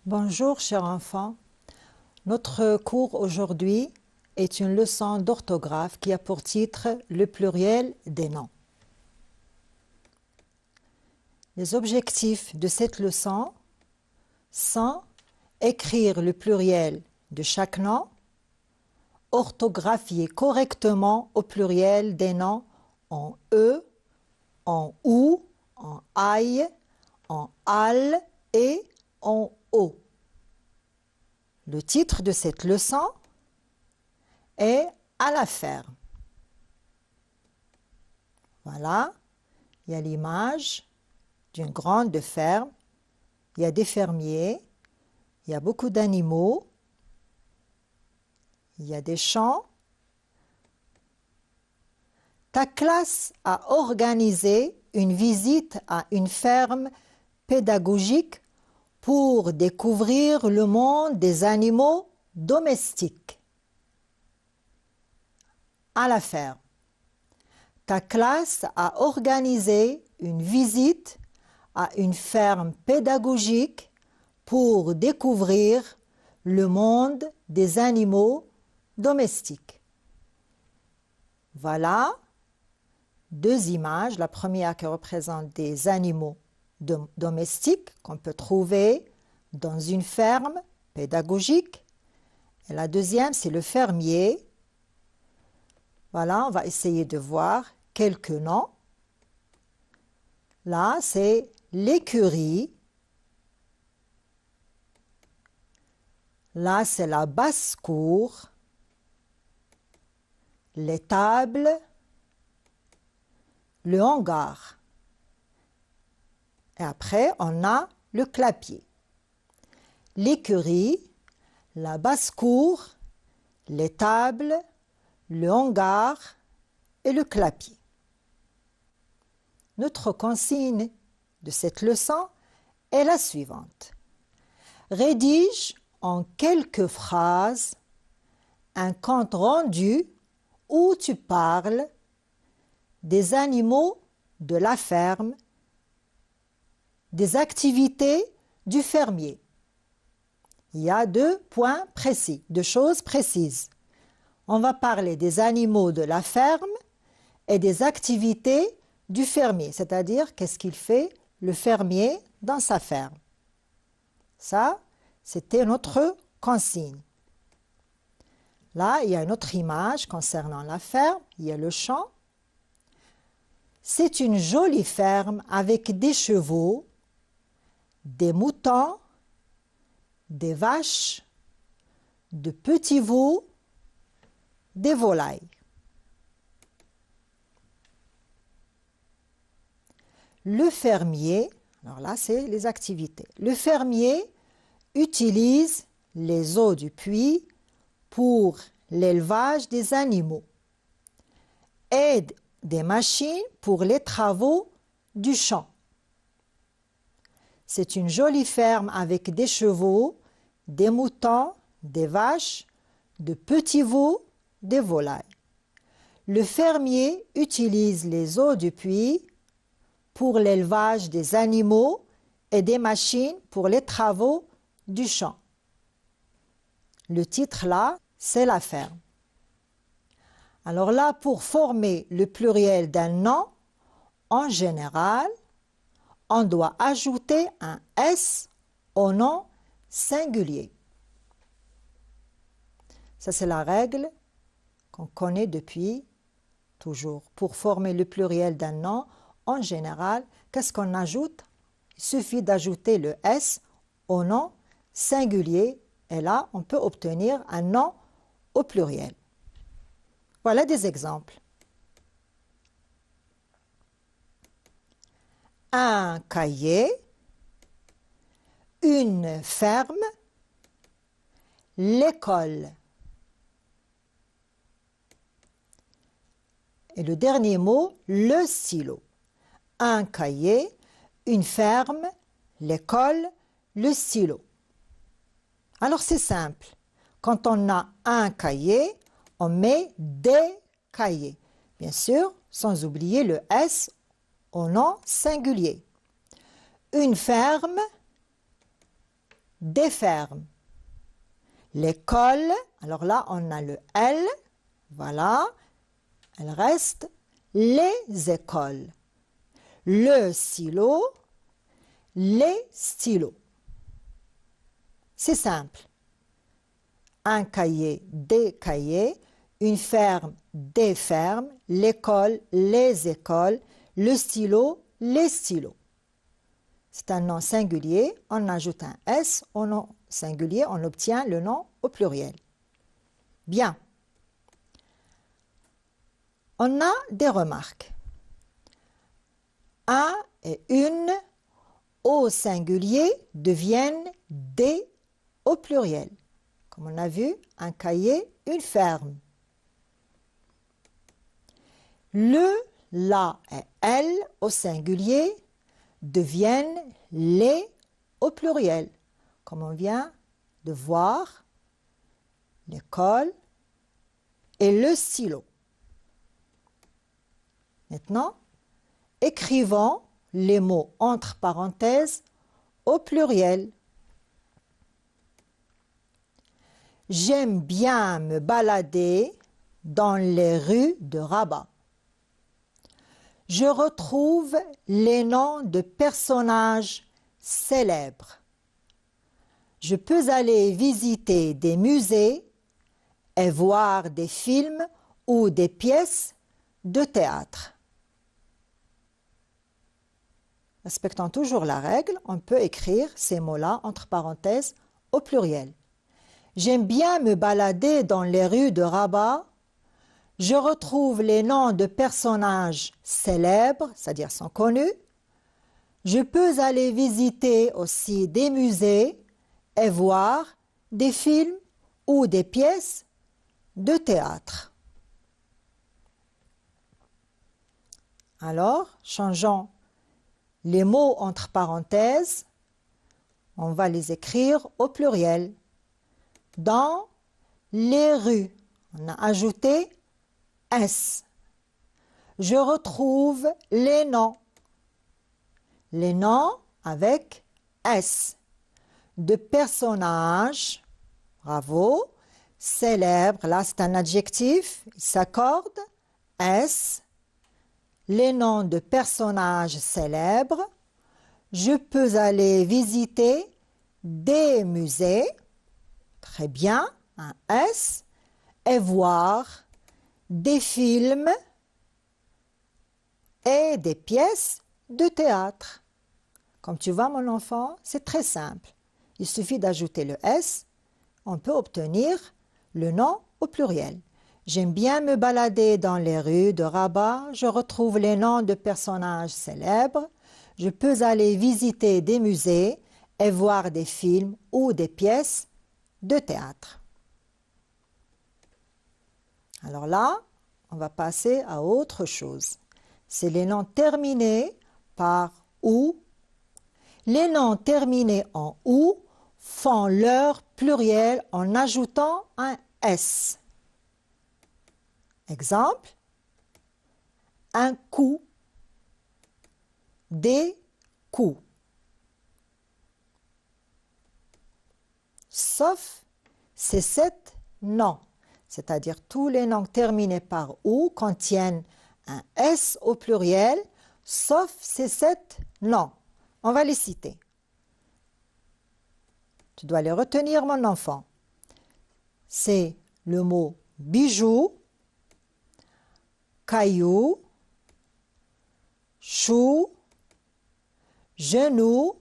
Bonjour chers enfants, notre cours aujourd'hui est une leçon d'orthographe qui a pour titre le pluriel des noms. Les objectifs de cette leçon sont écrire le pluriel de chaque nom, orthographier correctement au pluriel des noms en E, en OU, en AIE, en AL et en O. Le titre de cette leçon est « À la ferme ». Voilà, il y a l'image d'une grande ferme, il y a des fermiers, il y a beaucoup d'animaux, il y a des champs. Ta classe a organisé une visite à une ferme pédagogique pour découvrir le monde des animaux domestiques. À la ferme. Ta classe a organisé une visite à une ferme pédagogique pour découvrir le monde des animaux domestiques. Voilà deux images. La première qui représente des animaux domestiques qu'on peut trouver dans une ferme pédagogique. Et la deuxième, c'est le fermier. Voilà, on va essayer de voir quelques noms. Là, c'est l'écurie. Là, c'est la basse-cour, l'étable, le hangar. Et après, on a le clapier. L'écurie, la basse-cour, l'étable, le hangar et le clapier. Notre consigne de cette leçon est la suivante. Rédige en quelques phrases un compte rendu où tu parles des animaux de la ferme, des activités du fermier. Il y a deux points précis, deux choses précises. On va parler des animaux de la ferme et des activités du fermier, c'est-à-dire qu'est-ce qu'il fait le fermier dans sa ferme. Ça, c'était notre consigne. Là, il y a une autre image concernant la ferme, il y a le champ. C'est une jolie ferme avec des chevaux, des moutons, des vaches, de petits veaux, des volailles. Le fermier, alors là c'est les activités. Le fermier utilise les eaux du puits pour l'élevage des animaux, aide des machines pour les travaux du champ. C'est une jolie ferme avec des chevaux, des moutons, des vaches, de petits veaux, des volailles. Le fermier utilise les eaux du puits pour l'élevage des animaux et des machines pour les travaux du champ. Le titre là, c'est la ferme. Alors là, pour former le pluriel d'un nom, en général, on doit ajouter un S au nom singulier. Ça, c'est la règle qu'on connaît depuis toujours. Pour former le pluriel d'un nom, en général, qu'est-ce qu'on ajoute? Il suffit d'ajouter le S au nom singulier et là, on peut obtenir un nom au pluriel. Voilà des exemples. Un cahier, une ferme, l'école. Et le dernier mot, le stylo. Un cahier, une ferme, l'école, le stylo. Alors c'est simple. Quand on a un cahier, on met des cahiers. Bien sûr, sans oublier le S au nom singulier. Une ferme, des fermes. L'école, alors là on a le L, voilà, elle reste les écoles. Le stylo, les stylos. C'est simple. Un cahier, des cahiers, une ferme, des fermes, l'école, les écoles, le stylo, les stylos. C'est un nom singulier, on ajoute un S au nom singulier, on obtient le nom au pluriel. Bien. On a des remarques. Un et une au singulier deviennent des au pluriel. Comme on a vu, un cahier, une ferme. Le, la et elle au singulier deviennent les au pluriel, comme on vient de voir, l'école et le stylo. Maintenant, écrivons les mots entre parenthèses au pluriel. J'aime bien me balader dans les rues de Rabat. Je retrouve les noms de personnages célèbres. Je peux aller visiter des musées et voir des films ou des pièces de théâtre. Respectant toujours la règle, on peut écrire ces mots-là entre parenthèses au pluriel. J'aime bien me balader dans les rues de Rabat. Je retrouve les noms de personnages célèbres, c'est-à-dire sont connus. Je peux aller visiter aussi des musées et voir des films ou des pièces de théâtre. Alors, changeons les mots entre parenthèses, on va les écrire au pluriel. Dans les rues, on a ajouté S. Je retrouve les noms avec S, de personnages, bravo, célèbres, là c'est un adjectif, il s'accorde, S, les noms de personnages célèbres. Je peux aller visiter des musées, très bien, un S, et voir des films et des pièces de théâtre. Comme tu vois mon enfant, c'est très simple. Il suffit d'ajouter le S, on peut obtenir le nom au pluriel. J'aime bien me balader dans les rues de Rabat, je retrouve les noms de personnages célèbres, je peux aller visiter des musées et voir des films ou des pièces de théâtre. Alors là, on va passer à autre chose. C'est les noms terminés par OU. Les noms terminés en OU font leur pluriel en ajoutant un S. Exemple, un coup, des coups. Sauf ces 7 noms, c'est-à-dire tous les noms terminés par OU contiennent un S au pluriel, sauf ces 7 noms. On va les citer. Tu dois les retenir, mon enfant. C'est le mot bijou, caillou, chou, genou,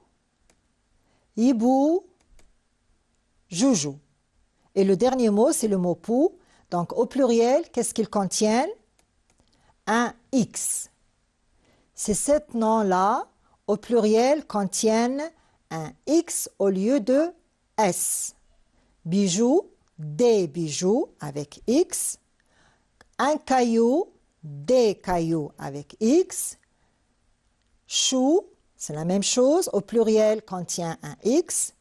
hibou, joujou. Et le dernier mot, c'est le mot pou. Donc, au pluriel, qu'est-ce qu'ils contiennent? Un X. Ces 7 noms-là, au pluriel, contiennent un X au lieu de S. Bijou, des bijoux avec X. Un caillou, des cailloux avec X. Chou, c'est la même chose, au pluriel contient un X.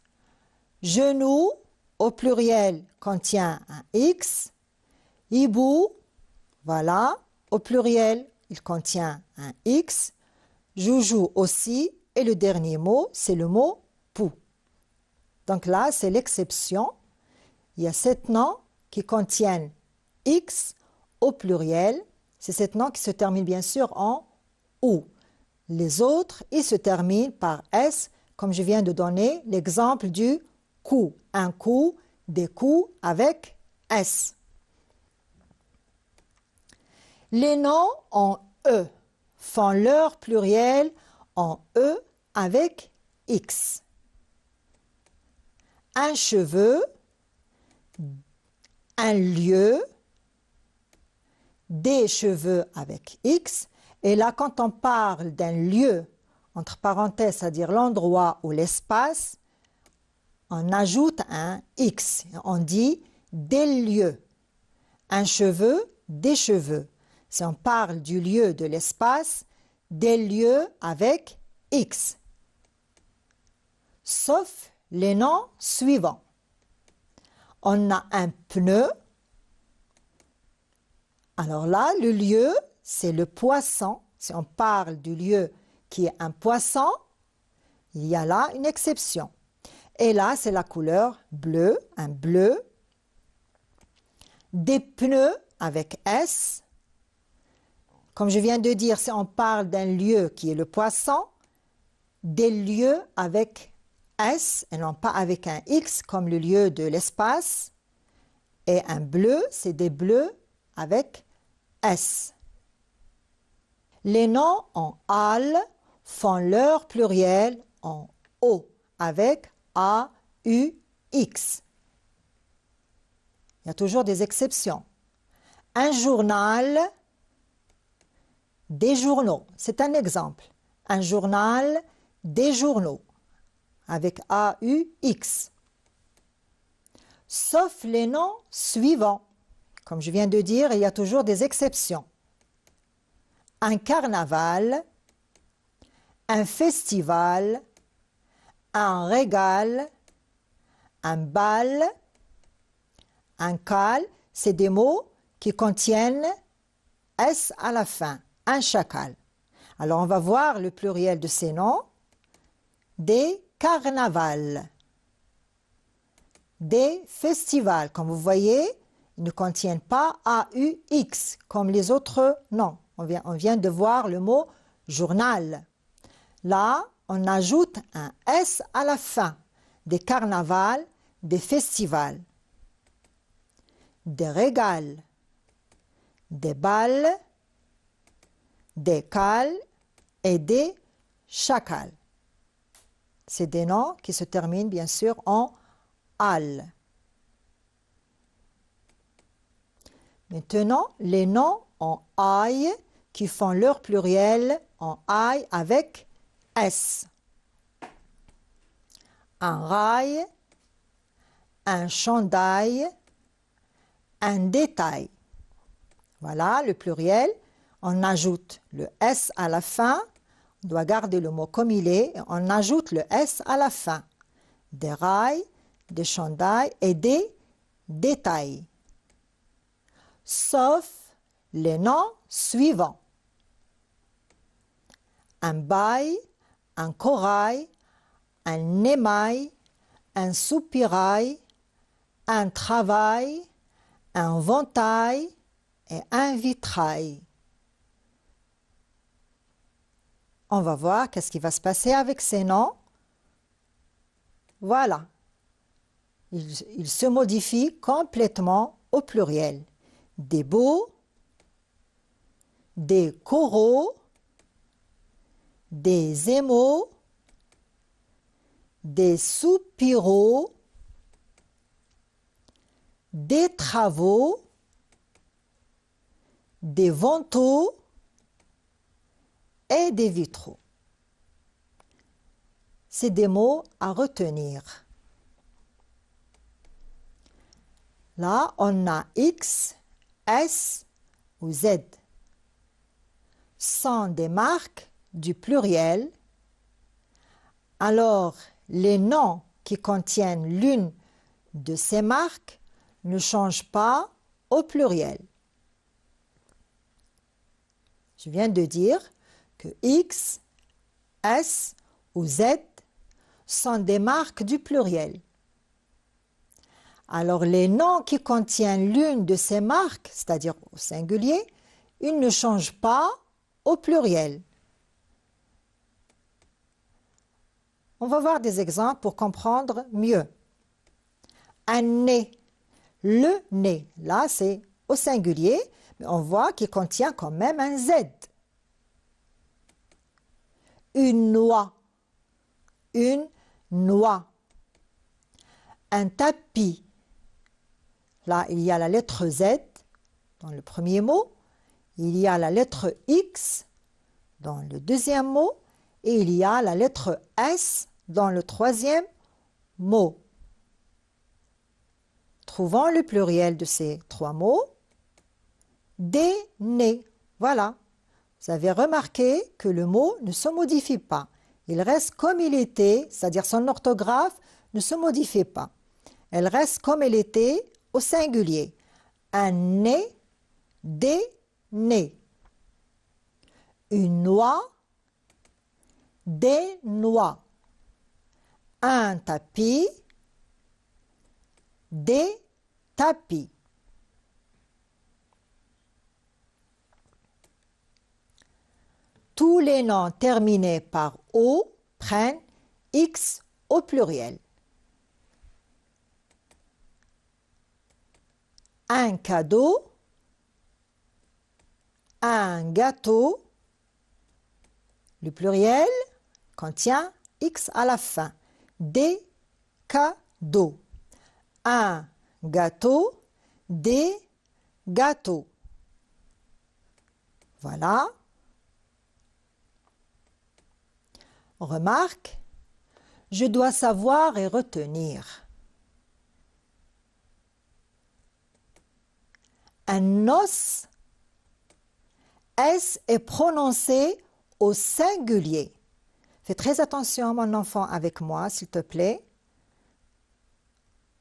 Genou, au pluriel contient un X. Hibou, voilà, au pluriel il contient un X. Joujou aussi, et le dernier mot, c'est le mot pou. Donc là, c'est l'exception. Il y a 7 noms qui contiennent X au pluriel. C'est 7 noms qui se terminent bien sûr en OU. Les autres, ils se terminent par S, comme je viens de donner l'exemple du coup. Un coup, des coups avec S. Les noms en E font leur pluriel en E avec X. Un cheveu, un lieu, des cheveux avec X. Et là, quand on parle d'un lieu, entre parenthèses, c'est-à-dire l'endroit ou l'espace, on ajoute un X. On dit des lieux. Un cheveu, des cheveux. Si on parle du lieu, de l'espace, des lieux avec X. Sauf les noms suivants. On a un pneu. Alors là, le lieu, c'est le poisson. Si on parle du lieu qui est un poisson, il y a là une exception. Et là, c'est la couleur bleu, un bleu. Des pneus avec S. Comme je viens de dire, si on parle d'un lieu qui est le poisson, des lieux avec S et non pas avec un X comme le lieu de l'espace. Et un bleu, c'est des bleus avec S. Les noms en AL font leur pluriel en O avec A, U, X. Il y a toujours des exceptions. Un journal, des journaux. C'est un exemple. Un journal, des journaux avec A, U, X. Sauf les noms suivants. Comme je viens de dire, il y a toujours des exceptions. Un carnaval, un festival, un régal, un bal, un cal, c'est des mots qui contiennent S à la fin, un chacal. Alors on va voir le pluriel de ces noms. Des carnavals, des festivals. Comme vous voyez, ils ne contiennent pas AUX comme les autres noms. On vient de voir le mot journal. Là, on ajoute un S à la fin. Des carnavals, des festivals, des régals, des bals, des cals et des chacals. C'est des noms qui se terminent bien sûr en al. Maintenant, les noms en aïe qui font leur pluriel en aïe avec S. Un rail, un chandail, un détail. Voilà le pluriel. On ajoute le S à la fin. On doit garder le mot comme il est. On ajoute le S à la fin. Des rails, des chandails et des détails. Sauf les noms suivants. Un bail, un corail, un émail, un soupirail, un travail, un ventail et un vitrail. On va voir qu'est-ce qui va se passer avec ces noms. Voilà. Ils se modifient complètement au pluriel. Des beaux, des coraux, des émaux, des soupiraux, des travaux, des vantaux et des vitraux. C'est des mots à retenir. Là, on a X, S ou Z. Sont des marques du pluriel. Alors, les noms qui contiennent l'une de ces marques ne changent pas au pluriel. Je viens de dire que X, S ou Z sont des marques du pluriel. Alors les noms qui contiennent l'une de ces marques, c'est-à-dire au singulier, ils ne changent pas au pluriel. On va voir des exemples pour comprendre mieux. Un nez, le nez, là c'est au singulier, mais on voit qu'il contient quand même un Z. Une noix, une noix. Un tapis, là il y a la lettre Z dans le premier mot, il y a la lettre X dans le deuxième mot et il y a la lettre S dans le troisième mot. Trouvons le pluriel de ces trois mots. Des nez. Voilà. Vous avez remarqué que le mot ne se modifie pas. Il reste comme il était, c'est-à-dire son orthographe ne se modifie pas. Elle reste comme elle était au singulier. Un nez, des nez. Une noix, des noix. Un tapis, des tapis. Tous les noms terminés par O prennent X au pluriel. Un cadeau, un gâteau. Le pluriel contient X à la fin. Des cadeaux. Un gâteau, des gâteaux. Voilà. Remarque, je dois savoir et retenir. Un os, S est prononcé au singulier. Fais très attention, mon enfant, avec moi, s'il te plaît.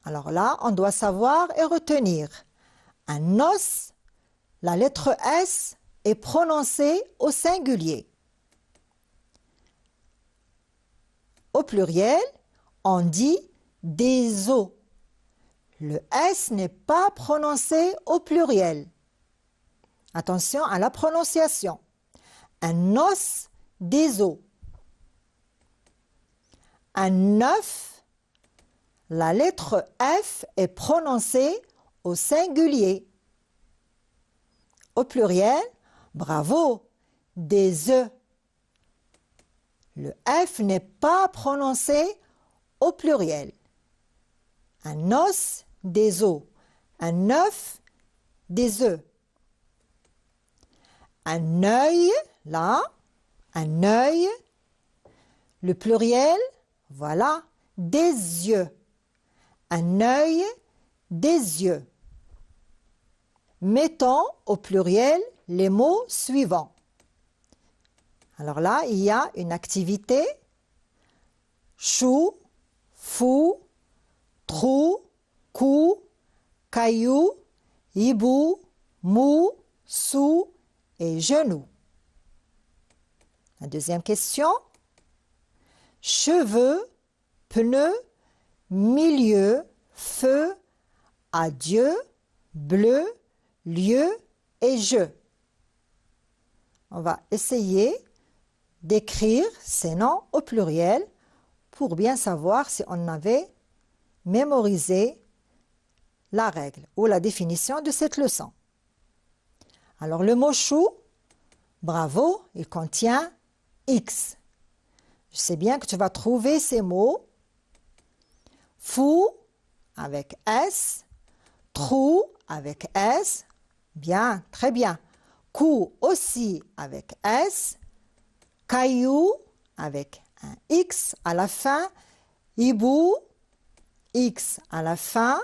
Alors là, on doit savoir et retenir. Un os, la lettre S est prononcée au singulier. Au pluriel, on dit des os. Le S n'est pas prononcé au pluriel. Attention à la prononciation. Un os, des os. Un œuf, la lettre F est prononcée au singulier. Au pluriel, bravo, des œufs. Le F n'est pas prononcé au pluriel. Un os, des os. Un œuf, des œufs. Un œil, là, un œil. Le pluriel, voilà, des yeux. Un œil, des yeux. Mettons au pluriel les mots suivants. Alors là, il y a une activité. Chou, fou, trou, cou, caillou, hibou, mou, sou et genou. La deuxième question. Cheveux, pneus, milieu, feu, adieu, bleu, lieu et je. On va essayer d'écrire ces noms au pluriel pour bien savoir si on avait mémorisé la règle ou la définition de cette leçon. Alors le mot chou, bravo, il contient X. Je sais bien que tu vas trouver ces mots. Fou avec S, trou avec S, bien, très bien. Cou aussi avec S, caillou avec un X à la fin, hibou, X à la fin,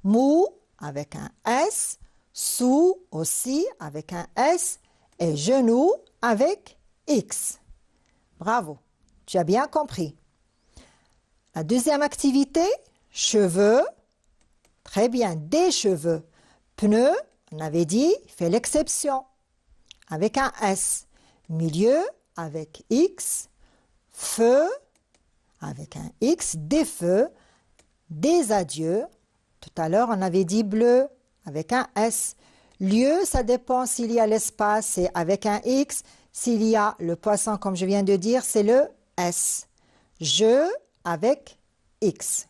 mou avec un S, sou aussi avec un S et genou avec X. Bravo, tu as bien compris. La deuxième activité, cheveux, très bien, des cheveux. Pneus, on avait dit, fait l'exception, avec un S. Milieu, avec X. Feu, avec un X. Des feux, des adieux, Tout à l'heure, on avait dit bleu avec un S. Lieu, ça dépend s'il y a l'espace, c'est avec un X. S'il y a le poisson, comme je viens de dire, c'est le S. Je avec X.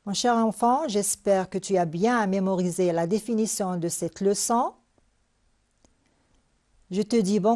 Mon cher enfant, j'espère que tu as bien mémorisé la définition de cette leçon. Je te dis bon